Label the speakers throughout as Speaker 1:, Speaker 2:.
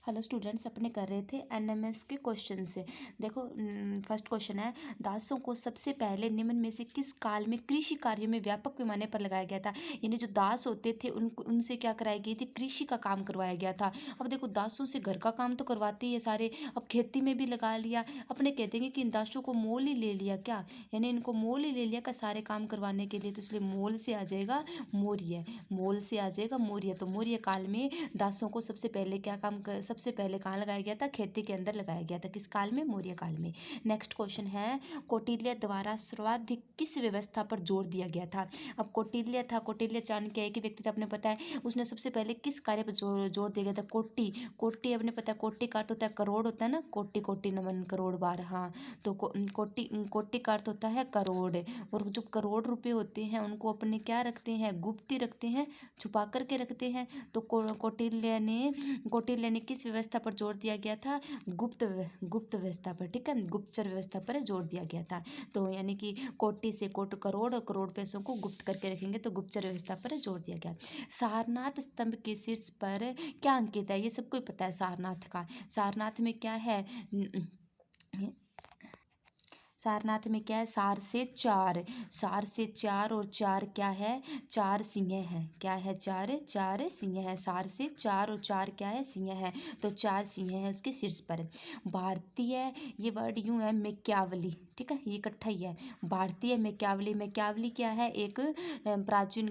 Speaker 1: Hello students, अपने कर रहे थे एनएमएस के क्वेश्चन से। देखो, फर्स्ट क्वेश्चन है, दासों को सबसे पहले निम्न में से किस काल में कृषि कार्य में व्यापक पैमाने पर लगाया गया था। यानी जो दास होते थे उनसे क्या कराई गई थी, कृषि का काम करवाया गया था। अब देखो, दासों से घर का काम तो करवाते ही है सारे, अब खेती में भी लगा लिया। अपने कहते हैं कि इन दासों को मोल ही ले लिया क्या, यानी इनको मोल ही ले लिया का सारे काम करवाने के लिए, तो इसलिए मोल से आ जाएगा मौर्य, मोल से आ जाएगा मौर्य। तो मौर्य काल में दासों को सबसे पहले क्या काम कर, सबसे पहले कहाँ लगाया गया था, खेती के अंदर लगाया गया था। किस काल में, मौर्य काल में। नेक्स्ट क्वेश्चन है, कौटिल्य द्वारा सर्वाधिक किस व्यवस्था पर जोर दिया गया था। अब कौटिल्य था, कौटिल्य चाणक्य एक ही व्यक्ति था, अपने पता है, उसने सबसे पहले किस कार्य पर जोर दिया गया था, कोटि। कोटि अपने पता है, कोटि का अर्थ होता है करोड़, होता है ना, कोटि कोटि नमन करोड़ बार। हाँ, तो कोटि, कोटि का अर्थ होता है करोड़। और जो करोड़ रुपए होते हैं उनको अपने क्या रखते हैं, गुप्त रखते हैं, छुपा करके रखते हैं। तो कौटिल्य ने किस व्यवस्था पर जोर दिया गया था, गुप्त व्यवस्था पर। ठीक है, गुप्तचर व्यवस्था पर जोर दिया गया था। तो यानी कि कोटि से करोड़ और करोड़ पैसों को गुप्त करके रखेंगे, तो गुप्तचर व्यवस्था पर जोर दिया गया। सारनाथ स्तंभ के शीर्ष पर क्या अंकित है, ये सबको पता है सारनाथ का। सारनाथ में क्या है, सारनाथ में क्या है, सार से चार, सार से चार, और चार क्या है, चार सिंह है। क्या है, चार सिंह है। सार से चार और चार क्या है, सिंह है। तो चार सिंह है उसके शीर्ष पर। भारतीय, ये वर्ड यूं है, मेक्यावली। ठीक है, ये इकट्ठा ही है, भारतीय मेक्यावली। मेक्यावली क्या है, एक प्राचीन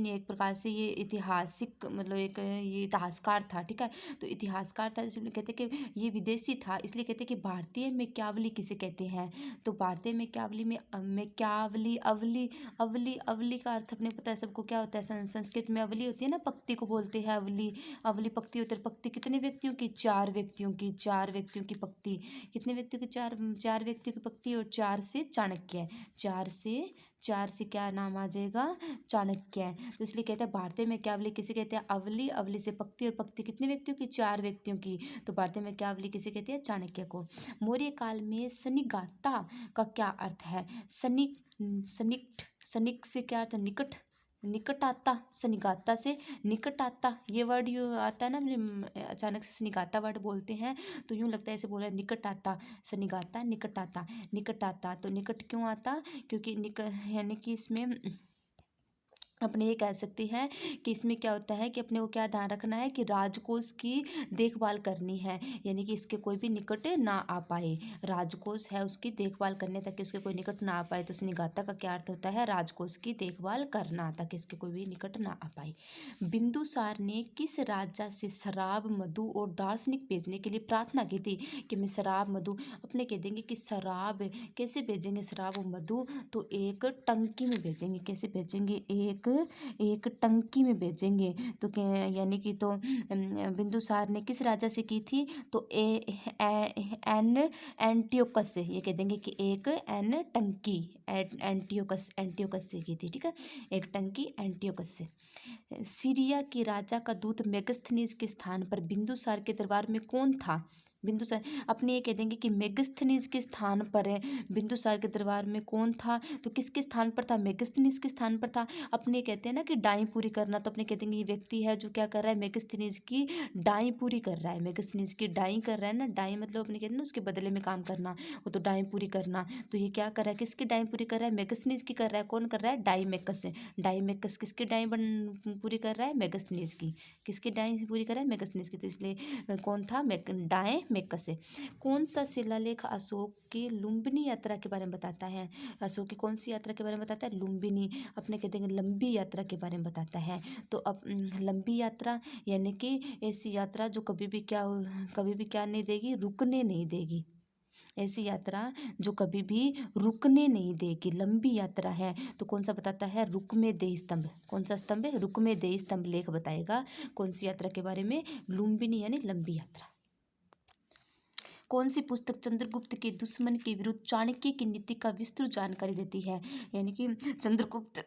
Speaker 1: एक प्रकार से ये ऐतिहासिक, मतलब एक ये इतिहासकार था। ठीक है, तो इतिहासकार था, इसलिए कहते हैं कि ये विदेशी था, इसलिए कहते हैं कि भारतीय मेक्यावली किसे कहते हैं। तो भारतीय मेक्यावली में मेक्यावली, अवली, अवली, अवली का अर्थ अपने पता है सबको क्या होता है, संस्कृत में अवली होती है ना, पक्ति को बोलते हैं अवली। अवली पक्ति होती है। पक्ति कितने व्यक्तियों की, चार व्यक्तियों की, चार व्यक्तियों की पक्ति। कितने व्यक्तियों की, चार व्यक्तियों की पक्ति। और चार से चाणक्य, चार से क्या नाम आ जाएगा, चाणक्य। तो इसलिए कहते हैं भारतीय मेक्यावली किसे कहते हैं, अवली, अवली से पक्ति, और पक्ति कितने व्यक्तियों की, चार व्यक्तियों की। तो भारतीय मेक्यावली किसे कहते हैं, चाणक्य को। मौर्य काल में सन्निगात्ता का क्या अर्थ है, सनिक से क्या अर्थ है, निकट, निकट आता, सन्निगात्ता से निकट आता। ये वर्ड यूँ आता है ना, अचानक से सन्निगात्ता वर्ड बोलते हैं तो यूँ लगता है ऐसे बोल रहा है, निकट आता, सन्निगात्ता, निकट आता, निकट आता। तो निकट क्यों आता, क्योंकि यानी कि इसमें अपने ये कह सकते हैं कि इसमें क्या होता है कि अपने को क्या ध्यान रखना है कि राजकोष की देखभाल करनी है, यानी कि इसके कोई भी निकट ना आ पाए। राजकोष है उसकी देखभाल करने तक इसके कोई निकट ना आ पाए। तो सन्निगात्ता का क्या अर्थ होता है, राजकोष की देखभाल करना ताकि इसके कोई भी निकट ना आ पाए। बिंदुसार ने किस राजा से शराब, मधु और दार्शनिक भेजने के लिए प्रार्थना की थी। कि मैं शराब, मधु, अपने कह देंगे कि शराब कैसे भेजेंगे, शराब और मधु, तो एक टंकी में भेजेंगे। कैसे भेजेंगे, एक टंकी में भेजेंगे। तो यानी कि तो बिंदुसार ने किस राजा से की थी, तो एंटियोकस से, ये कह देंगे कि एक टंकी एंटियोकस से की थी। ठीक है, एक टंकी एंटियोकस से। सीरिया के राजा का दूत मेगस्थनीज के स्थान पर बिंदुसार के दरबार में कौन था। बिंदुसार, अपने ये कह देंगे कि मेगस्थनीज के स्थान पर है, बिंदुसार के दरबार में कौन था, तो किसके स्थान पर था, मेगस्थनीज के स्थान पर था। अपने कहते हैं ना कि डाई पूरी करना, तो अपने कहते हैं ये व्यक्ति है जो क्या कर रहा है, मेगस्थनीज की डाई पूरी कर रहा है, मेगस्थनीज की डाई कर रहा है ना, डाई मतलब अपने कहते हैं ना उसके बदले में काम करना, वो तो डाई पूरी करना। तो ये क्या कर रहा है, किसकी डाई पूरी कर रहा है, मेगस्थनीज की कर रहा है। कौन कर रहा है, डाईमेकस से। डाईमेकस किसकी डाई पूरी कर रहा है, मेगस्थनीज की। किसकी डाई पूरी कर रहा है, मेगस्थनीज की। तो इसलिए कौन था, डाईमेकस से। कौन सा शिलालेख अशोक की लुम्बिनी यात्रा के बारे में बताता है। अशोक की कौन सी यात्रा के बारे में बताता है, लुम्बिनी, अपने कहते हैं लंबी यात्रा के बारे में बताता है। तो अब लंबी यात्रा यानी कि ऐसी यात्रा जो कभी भी क्या नहीं देगी, रुकने नहीं देगी। ऐसी यात्रा जो कभी भी रुकने नहीं देगी, लंबी यात्रा है। तो कौन सा बताता है, रुकमेदेह स्तंभ। कौन सा स्तंभ है, रुकमेदेह स्तंभ लेख बताएगा कौन सी यात्रा के बारे में, लुम्बिनी यानी लंबी यात्रा। कौन सी पुस्तक चंद्रगुप्त के दुश्मन के विरुद्ध चाणक्य की नीति का विस्तृत जानकारी देती है। यानी कि चंद्रगुप्त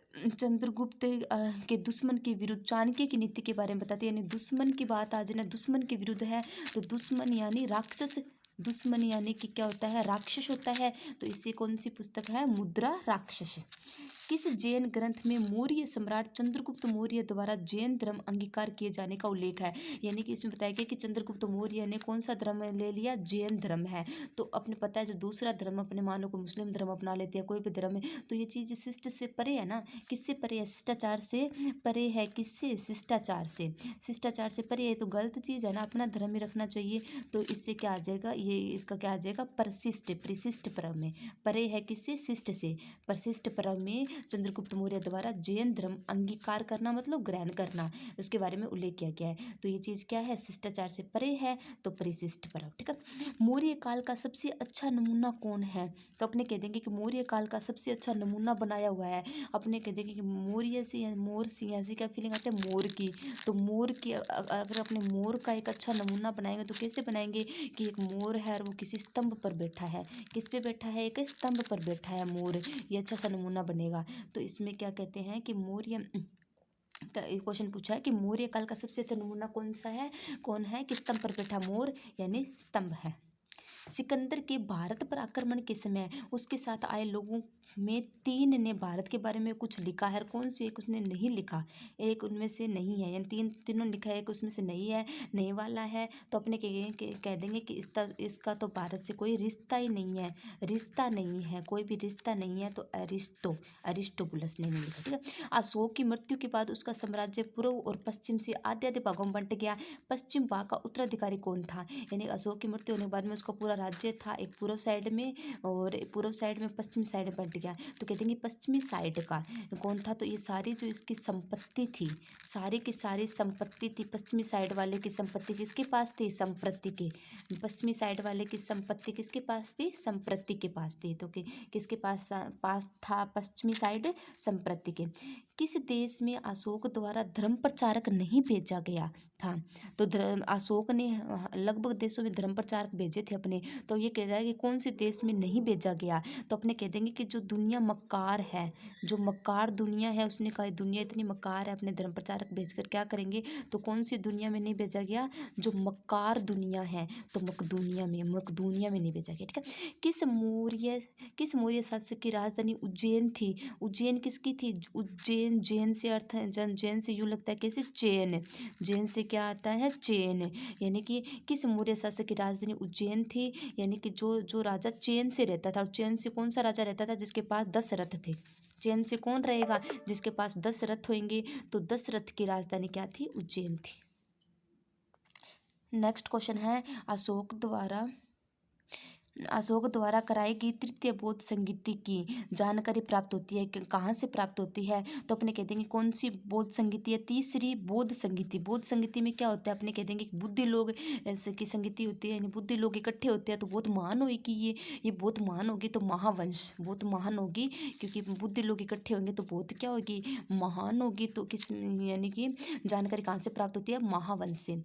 Speaker 1: के दुश्मन के विरुद्ध चाणक्य की नीति के बारे में बताती है। यानी दुश्मन की बात आ जाए ना, दुश्मन के विरुद्ध है, तो दुश्मन यानी राक्षस, दुश्मन यानी कि क्या होता है, राक्षस होता है। तो इससे कौन सी पुस्तक है, मुद्रा राक्षस। किस जैन ग्रंथ में मौर्य सम्राट चंद्रगुप्त मौर्य द्वारा जैन धर्म अंगीकार किए जाने का उल्लेख है? यानी कि इसमें बताया गया कि चंद्रगुप्त मौर्य ने कौन सा धर्म ले लिया? जैन धर्म है। तो अपने पता है जो दूसरा धर्म अपने मानो को मुस्लिम धर्म अपना लेते हैं, कोई भी धर्म है, तो ये चीज़ शिष्ट से परे है ना। किससे परे है? शिष्टाचार से परे है। किससे? शिष्टाचार से। शिष्टाचार से परे है तो गलत चीज़ है ना, अपना धर्म ही रखना चाहिए। तो इससे क्या आ जाएगा? ये इसका क्या आ जाएगा? परिशिष्ट, परिशिष्ट परम में। परे है किससे? शिष्ट से। परिशिष्ट परम में चंद्रगुप्त मौर्य द्वारा जैन धर्म अंगीकार करना मतलब ग्रहण करना, उसके बारे में उल्लेख किया गया है। तो ये चीज़ क्या है? शिष्टाचार से परे है, तो परिशिष्ट परम। ठीक है। मौर्य काल का सबसे अच्छा नमूना कौन है? तो अपने कह देंगे कि मौर्य काल का सबसे अच्छा नमूना बनाया हुआ है। अपने कह देंगे कि मौर्य से या मोर से, यहाँ से क्या फीलिंग आती है? मोर की। तो मोर की अगर अपने मोर का एक अच्छा नमूना बनाएंगे तो कैसे बनाएंगे कि एक मोर है और वो किसी स्तंभ पर बैठा है। किस पे बैठा है? एक स्तंभ पर बैठा है मोर। ये अच्छा सा नमूना बनेगा। तो इसमें क्या कहते हैं कि मौर्य क्वेश्चन पूछा है कि मौर्य काल का सबसे अच्छा नमूना कौन सा है? कौन है? कि स्तंभ पर बैठा मोर यानी स्तंभ है। सिकंदर के भारत पर आक्रमण के समय उसके साथ आए लोगों में 3 ने भारत के बारे में कुछ लिखा है और कौन से एक उसने नहीं लिखा? एक उनमें से नहीं है, यानी तीनों लिखा है, एक उसमें से नहीं है, नहीं वाला है। तो अपने कह देंगे कि इसका तो भारत से कोई रिश्ता ही नहीं है, रिश्ता नहीं है, कोई भी रिश्ता नहीं है। तो अरिस्टोबुलस ने नहीं लिखा। ठीक है। अशोक की मृत्यु के बाद उसका साम्राज्य पूर्व और पश्चिम से आधे आधे भागों में बंट गया। पश्चिम भाग का उत्तराधिकारी कौन था? यानी अशोक की मृत्यु होने के बाद में उसका पूरा राज्य था एक पूर्व साइड में और पूर्व साइड में पश्चिम साइड में बंट गया। तो कहते हैं कि पश्चिमी साइड का कौन था? तो ये सारी जो इसकी संपत्ति थी, सारी की सारी संपत्ति थी पश्चिमी साइड वाले की संपत्ति किसके पास थी? संप्रति के। पश्चिमी साइड वाले की संपत्ति किसके पास थी? संप्रति के पास थी। तो किसके पास था? पश्चिमी साइड संप्रति के। किस देश में अशोक द्वारा धर्म प्रचारक नहीं भेजा गया था? तो अशोक ने लगभग देशों में धर्म प्रचारक भेजे थे अपने। तो ये कह रहा है कि कौन से देश में नहीं भेजा गया? तो अपने कह देंगे कि जो दुनिया मक्कार है, जो मक्कार दुनिया है, उसने कहा दुनिया इतनी मक्कार है, अपने धर्म प्रचारक भेजकर क्या करेंगे? तो कौन सी दुनिया में नहीं भेजा गया? जो मक्कार दुनिया है, तो मकदूनिया में नहीं भेजा गया। ठीक है। किस मौर्य शासक की राजधानी उज्जैन थी? उज्जैन किसकी थी? उज्जैन, जैन से अर्थ है, जैन से यूँ लगता है कैसे? चैन। जैन से क्या आता है? चैन। यानी कि किस मौर्य शासक की राजधानी उज्जैन थी? यानी कि जो राजा चैन से रहता था। और चैन से कौन सा राजा रहता था? जिसके पास 10 रथ थे। चैन से कौन रहेगा? जिसके पास 10 रथ होंगे। तो 10 रथ की राजधानी क्या थी? उज्जैन थी। नेक्स्ट क्वेश्चन है अशोक द्वारा कराई गई तृतीय बौद्ध संगीति की जानकारी प्राप्त होती है कहाँ से प्राप्त होती है? तो अपने कह देंगे कौन सी बौद्ध संगीति है? तीसरी बौद्ध संगीति। बौद्ध संगीति में क्या होता है? अपने कह देंगे कि बुद्धि लोग ऐसे की संगीति होती है, यानी बुद्धि लोग इकट्ठे होते हैं तो बहुत महान होगी ये बहुत महान होगी। तो महावंश बहुत महान होगी, क्योंकि बुद्धि लोग इकट्ठे होंगे तो बहुत क्या होगी? महान होगी। तो किस यानी कि जानकारी कहाँ से प्राप्त होती है? महावंश से।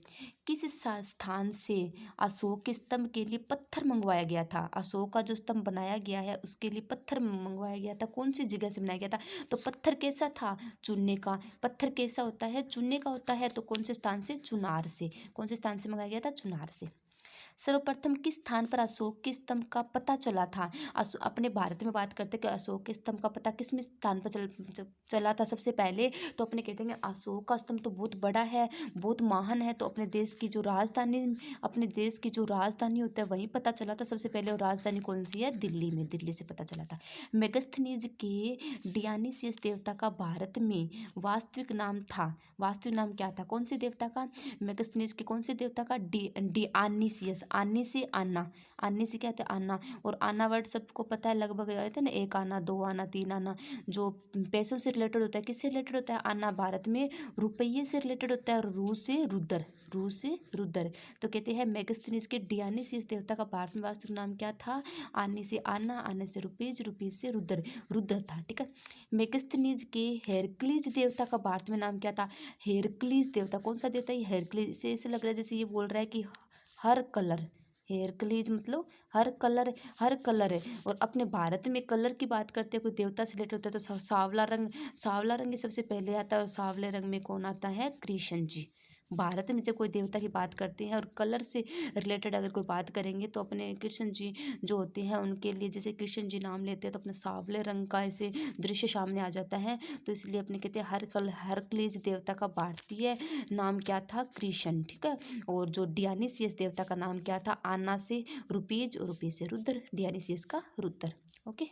Speaker 1: किस स्थान से अशोक के स्तंभ के लिए पत्थर मंगवाया गया था? अशोक का जो स्तंभ बनाया गया है उसके लिए पत्थर मंगवाया गया था। कौन सी जगह से बनाया गया था? तो पत्थर कैसा था? चूने का। पत्थर कैसा होता है? चूने का होता है। तो कौन से स्थान से? चुनार से। कौन से स्थान से मंगाया गया था? चुनार से। सर्वप्रथम किस स्थान पर अशोक के स्तंभ का पता चला था? अपने भारत में बात करते कि अशोक के स्तंभ का पता किस में स्थान पर चला था सबसे पहले? तो अपने कहते हैं अशोक का स्तंभ तो बहुत बड़ा है, बहुत महान है। तो अपने देश की जो राजधानी होता है वहीं पता चला था सबसे पहले। और राजधानी कौन सी है? दिल्ली में। दिल्ली से पता चला था। मेगस्थनीज के डियानिसियस देवता का भारत में वास्तविक नाम था। वास्तविक नाम क्या था? कौन से देवता का? मेगस्थनीज के कौन से देवता का? डियानिसियस। आने से आना, आने से क्या होता है? आना। और आना वर्ड सबको पता है लगभग रहता है ना, एक आना, दो आना, तीन आना। जो पैसों से रिलेटेड होता है, किससे रिलेटेड होता है? आना भारत में रुपये से रिलेटेड होता है। और रू से रुद्र। तो कहते हैं मेगस्थनीज के डियानिसियस देवता का भारत में वास्तविक नाम क्या था? आने से आना, आने से रुपीज, रुपीज से रुद्र था। ठीक है। मेगस्थनीज के हेरक्लीज देवता का भारत में नाम क्या था? हेरक्लीज देवता। कौन सा देवता है? हेरक्लीज से ऐसे लग रहा है जैसे ये बोल रहा है कि हर कलर। हेरक्लीज मतलब हर कलर है। और अपने भारत में कलर की बात करते हैं, कोई देवता से रिलेटेड होता है तो सावला रंग ही सबसे पहले आता है। और सावले रंग में कौन आता है? कृष्ण जी। भारत में जब कोई देवता की बात करते हैं और कलर से रिलेटेड अगर कोई बात करेंगे तो अपने कृष्ण जी जो होते हैं उनके लिए, जैसे कृष्ण जी नाम लेते हैं तो अपने सांवले रंग का ऐसे दृश्य सामने आ जाता है। तो इसलिए अपने कहते हैं हरक्लीज देवता का भारतीय नाम क्या था? कृष्ण, ठीक है। और जो डियानिसियस देवता का नाम क्या था? आना से रुपीज और रुपीज से रुद्र, डियानिसियस का रुद्र। ओके।